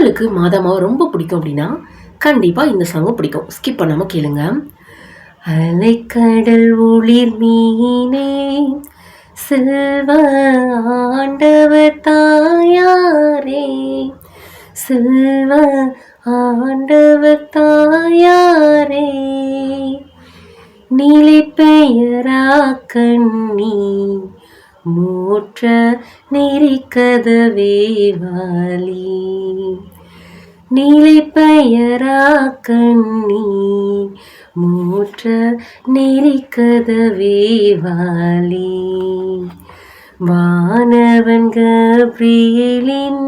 உங்களுக்கு மாதாமாவை ரொம்ப பிடிக்கும் அப்படின்னா கண்டிப்பாக இந்த சாங்கும் பிடிக்கும். ஸ்கிப் பண்ணாமல் கேளுங்க. அலைக்கடல் ஒளிர் மீனே செல்வ ஆண்டவர் தாயாரே, செல்வ ஆண்டவர் தாயாரே, நீலை பெயரா கண்ணி மூற்ற நெறிக்கதவே வாலி, நீலை பெயரா கண்ணி மூற்ற நெறிக்கதவே வாலி, வானவன் கப்ரியேலின்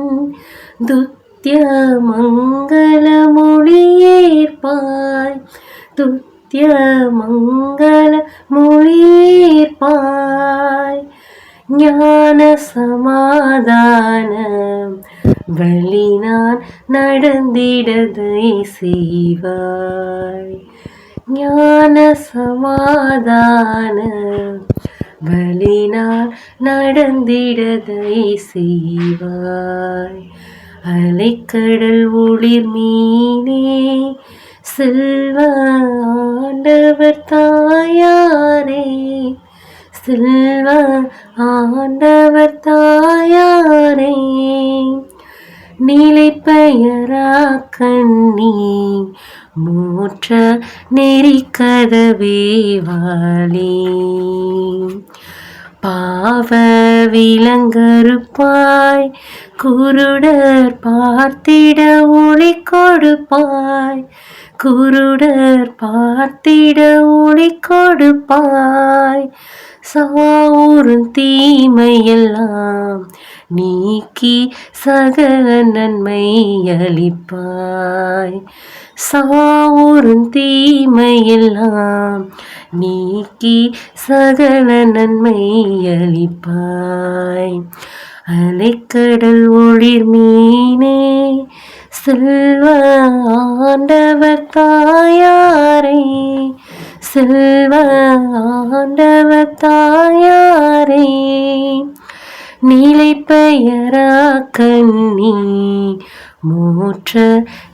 துத்திய மங்கள மொழியேற்பாய், துத்திய மங்கள மொழியேற்பாய், ஞான சமாதான வழி நான் நடந்திடதை செய்வாய், ஞான சமாதான வழி நான் நடந்திடதை செய்வாய், அலைக்கடல் ஒளிர் மீனே செல்வ ஆண்டவர் தாயாரே, செல்வ ஆண்டவர் தாயாரே, நீலை பெயரா கண்ணி மூற்ற நெறிக்கதவே வாலி, பாவ விலங்கறுப்பாய் குருடர் பார்த்திட ஒளி கொடுப்பாய், குருடர் பார்த்திட ஒளி கொடுப்பாய், சாவுறும் தீமையெல்லாம் நீக்கி சகல நன்மை அளிப்பாய், சாவுறும் தீமையெல்லாம் நீக்கி சகல நன்மை அளிப்பாய், அலைக்கடல் ஒளிர் மீனே செல்வ ஆண்டவர் தாயாரே, செல்வ ஆண்டவர் தாயாரே, நீலை பெயரா கண்ணி மூற்ற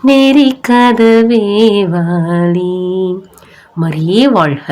நெறிக்கதவே வாலி. மரியே வாழ்க.